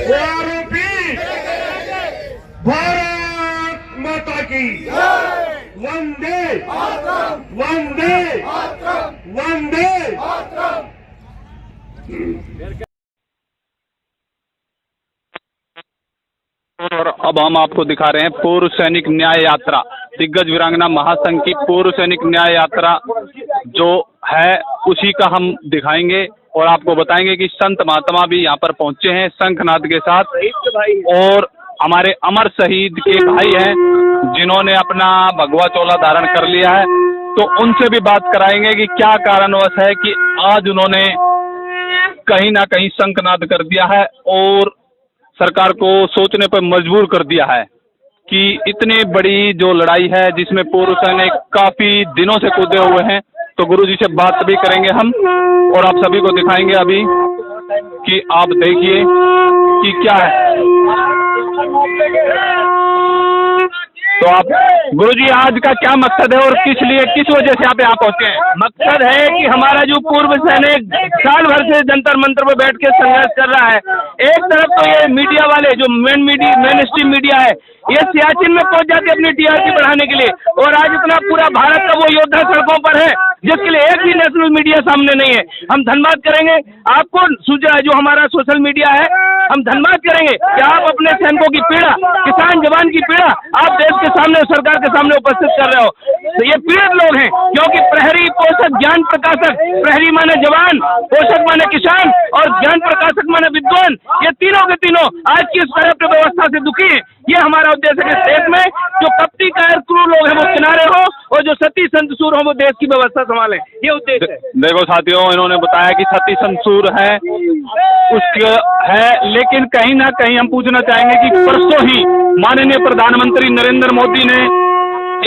वो आरोपी भारत माता की वंदे वंदे वंदे। और अब हम आपको दिखा रहे हैं पूर्व सैनिक न्याय यात्रा, दिग्गज वीरांगना महासंघ की पूर्व सैनिक न्याय यात्रा जो है उसी का हम दिखाएंगे और आपको बताएंगे कि संत महात्मा भी यहाँ पर पहुंचे हैं शंखनाद के साथ, और हमारे अमर शहीद के भाई हैं जिन्होंने अपना भगवा चोला धारण कर लिया है, तो उनसे भी बात कराएंगे कि क्या कारणवश है कि आज उन्होंने कहीं ना कहीं शंखनाद कर दिया है और सरकार को सोचने पर मजबूर कर दिया है कि इतनी बड़ी जो लड़ाई है जिसमें पूर्व सैनिक काफी दिनों से कूदे हुए हैं। तो गुरुजी से बात भी करेंगे हम और आप सभी को दिखाएंगे अभी कि आप देखिए कि क्या है। तो आप गुरुजी आज का क्या मकसद है और किस वजह से आप यहाँ पहुंचे हैं? मकसद है कि हमारा जो पूर्व सैनिक साल भर से जंतर मंतर पर बैठ के संघर्ष कर रहा है, एक तरफ तो ये मीडिया वाले जो मेन स्ट्रीम मीडिया है ये सियाचिन में पहुंच जाते अपनी टीआरपी बढ़ाने के लिए, और आज इतना पूरा भारत का वो योद्धा सड़कों पर है जिसके लिए एक भी नेशनल मीडिया सामने नहीं है। हम धन्यवाद करेंगे आपको जो हमारा सोशल मीडिया है, हम धन्यवाद करेंगे कि आप अपने सैनिकों की पीड़ा, किसान जवान की पीड़ा आप देश के सामने, सरकार के सामने उपस्थित कर रहे हो। तो ये पीड़ित लोग हैं क्योंकि प्रहरी, पोषक, ज्ञान प्रकाशक, प्रहरी माने जवान, पोषक माने किसान और ज्ञान प्रकाशक माने विद्वान, ये तीनों के तीनों आज की इस तरह की व्यवस्था से दुखी है। ये हमारा उद्देश्य है कि देश में जो कपटी कायर क्रूर लोग हैं वो किनारे हो और जो सती संत सूर हो वो देश की व्यवस्था संभालें, ये उद्देश्य है। देखो साथियों, इन्होंने बताया कि सती संत सूर है उसके है, लेकिन कहीं ना कहीं हम पूछना चाहेंगे कि परसों ही माननीय प्रधानमंत्री नरेंद्र मोदी ने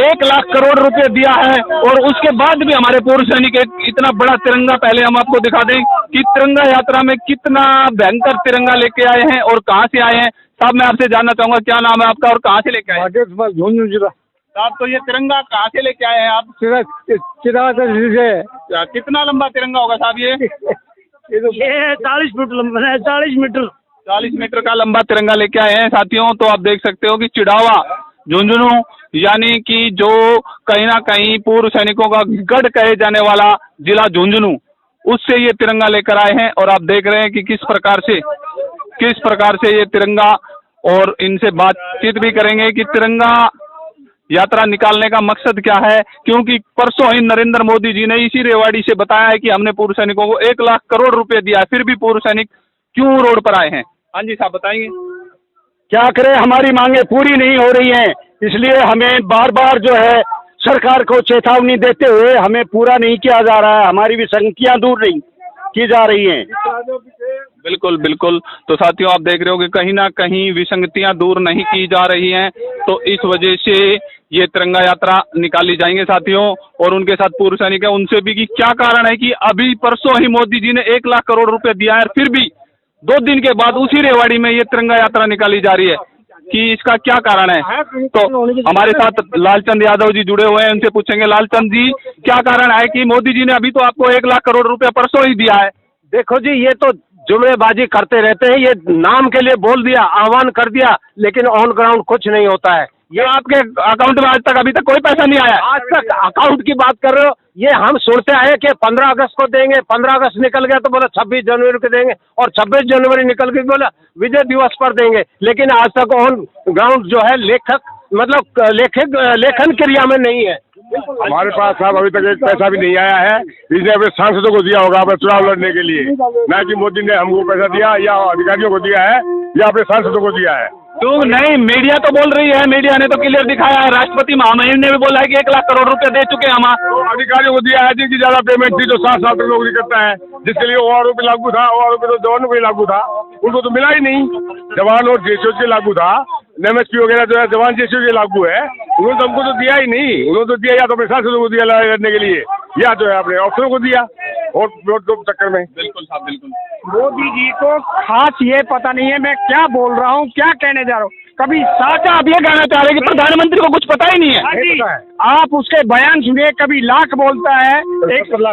1 लाख करोड़ रुपए दिया है और उसके बाद भी हमारे पूर्व सैनिक इतना बड़ा तिरंगा, पहले हम आपको दिखा दें कि तिरंगा यात्रा में कितना भयंकर तिरंगा लेके आए हैं और कहाँ से आए हैं। साहब मैं आपसे जानना चाहूंगा क्या नाम है आपका और कहाँ से लेके आए हैं? साहब तो ये तिरंगा कहाँ से लेके आए हैं आप? कितना लंबा तिरंगा होगा साहब ये? 40 फुट लंबा है, 40 मीटर का लंबा तिरंगा लेके आए हैं साथियों। तो आप देख सकते हो कि चिड़ावा झुंझुनू यानी कि जो कहीं ना कहीं पूर्व सैनिकों का गढ़ कहे जाने वाला जिला झुंझुनू, उससे ये तिरंगा लेकर आए हैं और आप देख रहे हैं कि किस प्रकार से ये तिरंगा, और इनसे बातचीत भी करेंगे कि तिरंगा यात्रा निकालने का मकसद क्या है, क्योंकि परसों ही नरेंद्र मोदी जी ने इसी रेवाड़ी से बताया है कि हमने पूर्व सैनिकों को 1 लाख करोड़ रुपए दिया है, फिर भी पूर्व सैनिक क्यों रोड पर आए हैं? हाँ जी साहब बताएंगे। क्या करें, हमारी मांगे पूरी नहीं हो रही हैं, इसलिए हमें बार बार जो है सरकार को चेतावनी देते हुए हमें पूरा नहीं किया जा रहा है, हमारी विसंगतियां दूर नहीं की जा रही हैं। बिल्कुल बिल्कुल। तो साथियों आप देख रहे हो कि कहीं ना कहीं विसंगतियां दूर नहीं की जा रही हैं, तो इस वजह से ये तिरंगा यात्रा निकाली जाएंगे साथियों। और उनके साथ पूर्व सैनिक है, उनसे भी कि क्या कारण है कि अभी परसों ही मोदी जी ने 1 लाख करोड़ रुपए दिया है, फिर भी 2 दिन के बाद उसी रेवाड़ी में ये तिरंगा यात्रा निकाली जा रही है, कि इसका क्या कारण है। तो हमारे साथ लालचंद यादव जी जुड़े हुए हैं, उनसे पूछेंगे। लालचंद जी, क्या कारण है कि मोदी जी ने अभी तो आपको 1 लाख करोड़ रुपया परसों ही दिया है? देखो जी, ये तो जुमलेबाजी करते रहते हैं, ये नाम के लिए बोल दिया, आह्वान कर दिया, लेकिन ऑन ग्राउंड कुछ नहीं होता है। ये आपके अकाउंट में आज तक अभी तक कोई पैसा नहीं आया? आज तक अकाउंट की बात कर रहे हो, ये हम सुनते आए कि 15 अगस्त को देंगे, 15 अगस्त निकल गया तो बोला 26 जनवरी को देंगे, और 26 जनवरी निकल गई बोला विजय दिवस पर देंगे, लेकिन आज तक ऑन ग्राउंड जो है लेखन क्रिया में नहीं है। हमारे पास साहब अभी तक एक पैसा भी नहीं आया है। इसने अपने सांसदों को दिया होगा अपने चुनाव लड़ने के लिए, ना कि मोदी ने हमको पैसा दिया या अधिकारियों को दिया है या अपने सांसदों को दिया है। तो नहीं, मीडिया तो बोल रही है, मीडिया ने तो क्लियर दिखाया है, राष्ट्रपति महामहिम ने भी बोला है कि 1 लाख करोड़ रुपए दे चुके हैं हम। तो अधिकारियों को दिया है जिनकी ज्यादा पेमेंट थी, जो 7 साल तक नौकरी करता है, जिसके लिए OROP लागू था, OROP तो जवानों को ही लागू था, उनको तो मिला ही नहीं। जवान और JCO के लागू था, MSP वगैरह जो है जवान JCO के लागू है, उन्होंने तो हमको तो दिया ही नहीं। उन्होंने तो दिया या तो अपने सांसदों को दिया लड़ाई लड़ने के लिए, या जो है अपने अफसरों को दिया और वोट चक्कर में। बिल्कुल साहब बिल्कुल। मोदी जी को खास ये पता नहीं है मैं क्या बोल रहा हूँ, क्या कहने जा रहा हूँ। कभी साचा आप ये कहना चाह रहे हैं कि प्रधानमंत्री को कुछ पता ही नहीं है? आप उसके बयान सुनिए, कभी लाख बोलता है,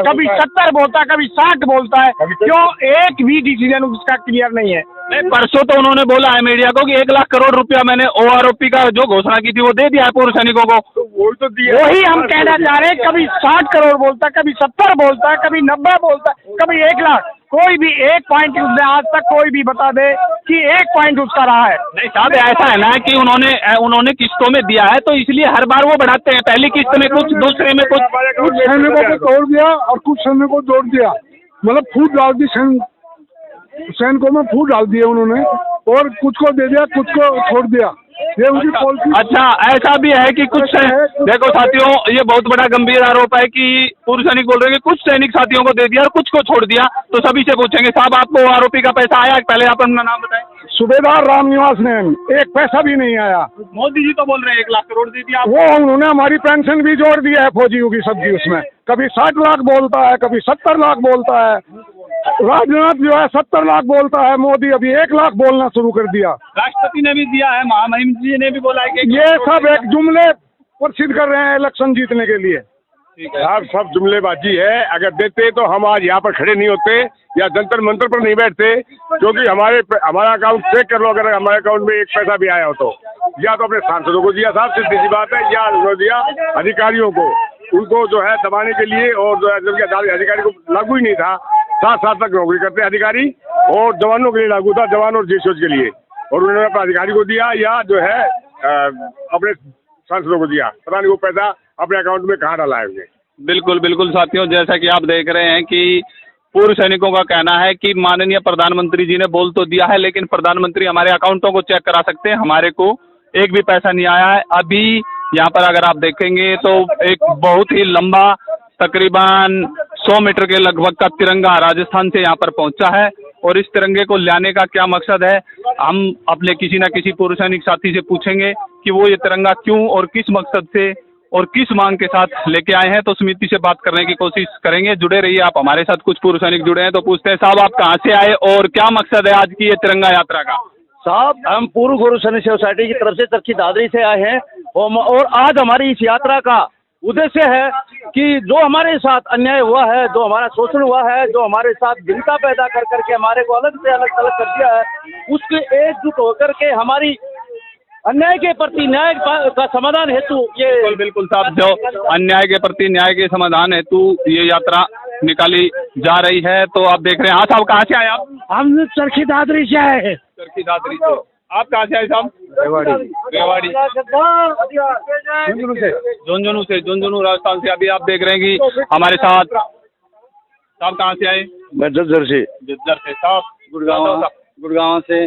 कभी 70 बोलता है, कभी 60 बोलता है। क्यों? एक भी डिसीजन उसका क्लियर नहीं है। नहीं, परसों तो उन्होंने बोला है मीडिया को कि 1 लाख करोड़ रुपया मैंने OROP का जो घोषणा की थी वो दे दिया है पूर्व सैनिकों को। वही तो दिया, वही हम कहना चाह रहे हैं। कभी 60 करोड़ बोलता है, कभी 70 बोलता है, कभी 90 बोलता है, कभी 1 लाख। कोई भी एक पॉइंट उसने आज तक कोई भी बता दे कि एक पॉइंट उसका रहा है। नहीं साहब, ऐसा है ना कि उन्होंने किस्तों में दिया है, तो इसलिए हर बार वो बढ़ाते हैं। पहली किस्त में कुछ, दूसरे में कुछ सैनिकों को तोड़ दिया और कुछ सैनिकों को जोड़ दिया, मतलब फूट डाल दी, सैनिकों में फूट डाल दिया उन्होंने, और कुछ को दे दिया, कुछ को छोड़ दिया। ये उनकी पॉलिसी। अच्छा, ऐसा भी है कि कुछ देखो साथियों, ये बहुत बड़ा गंभीर आरोप है कि पूर्व सैनिक बोल रहे हैं कि कुछ सैनिक साथियों को दे दिया और कुछ को छोड़ दिया। तो सभी से पूछेंगे, साहब आपको आरोपी का पैसा आया? पहले आप अपना नाम बताएं। सूबेदार रामनिवास ने, एक पैसा भी नहीं आया। मोदी जी तो बोल रहे हैं 1 लाख करोड़ दे दिया। वो उन्होंने हमारी पेंशन भी जोड़ दी है फौजियों की सबकी, उसमें कभी 60 लाख बोलता है, कभी 70 लाख बोलता है। राजनाथ जो है 70 लाख बोलता है, मोदी अभी 1 लाख बोलना शुरू कर दिया। राष्ट्रपति ने भी दिया है, महामहिम जी ने भी बोला है कि ये सब एक जुमले प्रसिद्ध कर रहे हैं इलेक्शन जीतने के लिए। साहब सब जुमलेबाजी है। अगर देते तो हम आज यहाँ पर खड़े नहीं होते या जंतर मंतर पर नहीं बैठते, क्योंकि हमारा अकाउंट चेक कर लो, अगर हमारे अकाउंट में एक पैसा भी आया हो तो या तो अपने सांसदों को दिया साहब, सीधी सी बात है, या उन्होंने दिया अधिकारियों को, उनको जो है दबाने के लिए। और जो है जबकि अधिकारी को लागू ही नहीं था, 7 साल तक नौकरी करते अधिकारी, और जवानों के लिए लागू था, जवान और जेशोज के लिए, और उन्होंने अपने अधिकारी को दिया या जो है अपने सांसदों को दिया। पता नहीं वो पैसा अपने अकाउंट में कहाँ डाला है उन्हें। बिल्कुल बिल्कुल साथियों, जैसा कि आप देख रहे हैं कि पूर्व सैनिकों का कहना है कि माननीय प्रधानमंत्री जी ने बोल तो दिया है, लेकिन प्रधानमंत्री हमारे अकाउंटों को चेक करा सकते हैं, हमारे को एक भी पैसा नहीं आया है। अभी यहाँ पर अगर आप देखेंगे तो एक बहुत ही लंबा, तकरीबन 100 मीटर के लगभग का तिरंगा राजस्थान से यहाँ पर पहुंचा है। और इस तिरंगे को लाने का क्या मकसद है, हम अपने किसी न किसी पूर्व सैनिक साथी से पूछेंगे कि वो ये तिरंगा क्यों और किस मकसद से और किस मांग के साथ लेके आए हैं। तो समिति से बात करने की कोशिश करेंगे। जुड़े रहिए आप हमारे साथ। कुछ पूर्व सैनिक जुड़े हैं तो पूछते हैं, साहब आप कहाँ से आए और क्या मकसद है आज की ये तिरंगा यात्रा का? साहब हम पूर्व गुरु सैनिक सोसाइटी की तरफ से चरखी दादरी से आए हैं, और आज हमारी इस यात्रा का उद्देश्य है कि जो हमारे साथ अन्याय हुआ है, जो हमारा शोषण हुआ है, जो हमारे साथ भिन्नता पैदा कर करके हमारे को अलग से अलग अलग कर दिया है, उसके एकजुट होकर के हमारी अन्याय के प्रति न्याय का समाधान हेतु ये बिल्कुल साहब, जो अन्याय के प्रति न्याय के समाधान हेतु ये यात्रा निकाली जा रही है। तो आप देख रहे हैं। हाँ साहब, कहाँ से आए आप? हम चरखी दादरी से आए हैं। चरखी दादरी से। आप कहाँ से आए साहब? रेवाड़ी। झुंझुनू राजस्थान से। अभी आप देख रहे हैं कि हमारे साथ साहब कहाँ से आए? मैं जज्जर से। साहब गुड़गांव से।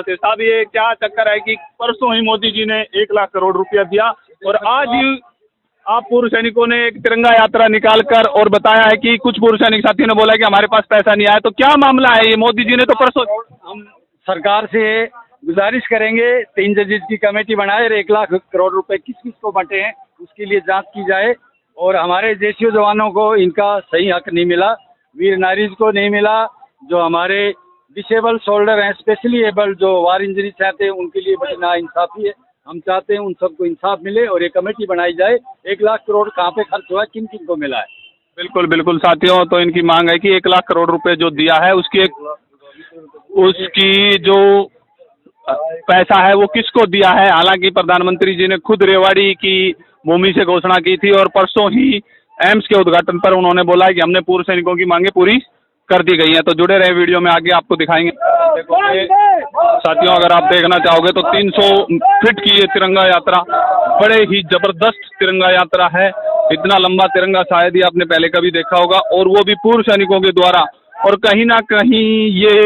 साहब ये क्या चक्कर है कि परसों ही मोदी जी ने 1 लाख करोड़ रुपया दिया और आज ही आप पूर्व सैनिकों ने एक तिरंगा यात्रा निकाल कर और बताया है कि कुछ पूर्व सैनिक साथियों ने बोला है कि हमारे पास पैसा नहीं आया। तो क्या मामला है ये? मोदी जी ने तो परसों, हम सरकार से गुजारिश करेंगे 3 जजेस की कमेटी बनाए और 1 लाख करोड़ रुपए किस किस को बंटे हैं उसके लिए जांच की जाए, और हमारे देशियों जवानों को इनका सही हक नहीं मिला, वीर नारीज को नहीं मिला, जो हमारे डिसेबल शोल्डर हैं, स्पेशली एबल्ड जो वार इंजरी चाहते हैं उनके लिए बड़ी नाइंसाफी है। हम चाहते हैं उन सबको इंसाफ मिले और ये कमेटी बनाई जाए। 1 लाख करोड़ कहाँ पे खर्च हुआ, किन किन को मिला है? बिल्कुल बिल्कुल साथियों, तो इनकी मांग है कि 1 लाख करोड़ रुपए जो दिया है उसकी जो पैसा है वो किसको दिया है। हालांकि प्रधानमंत्री जी ने खुद रेवाड़ी की भूमि से घोषणा की थी और परसों ही एम्स के उद्घाटन पर उन्होंने बोला है कि हमने पूर्व सैनिकों की मांगे पूरी कर दी गई हैं। तो जुड़े रहे, वीडियो में आगे आपको दिखाएंगे। साथियों अगर आप देखना चाहोगे तो 300 फीट की ये तिरंगा यात्रा बड़े ही जबरदस्त तिरंगा यात्रा है। इतना लंबा तिरंगा शायद ही आपने पहले कभी देखा होगा, और वो भी पूर्व सैनिकों के द्वारा। और कहीं ना कहीं ये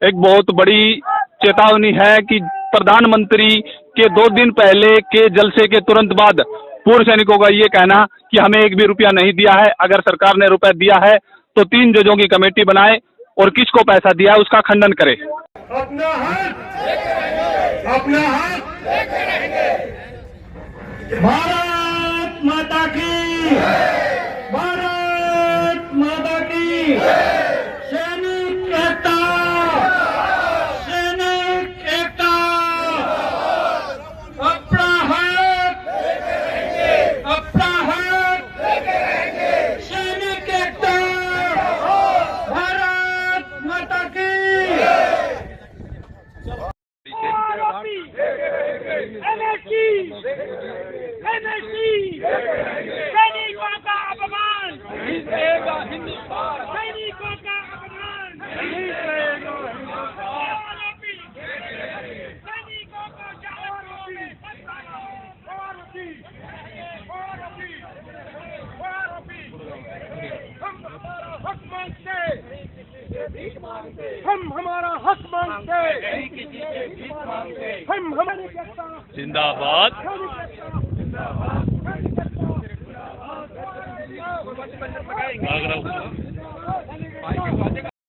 एक बहुत बड़ी चेतावनी है कि प्रधानमंत्री के 2 दिन पहले के जलसे के तुरंत बाद पूर्व सैनिकों का ये कहना कि हमें 1 भी रुपया नहीं दिया है। अगर सरकार ने रुपया दिया है तो 3 जजों की कमेटी बनाए और किसको पैसा दिया है उसका खंडन करे। अपना हक भारत माता की, भारत माता की। सैनिक एकता, सैनिक एकता। अपना हक सैनिकों का अपमान, सैनिकों का अपमान, आरोपी, सैनिकों को आरोपी, हम हमारा हक मांगते, हम हमारे जिंदाबाद। जिंदाबाद।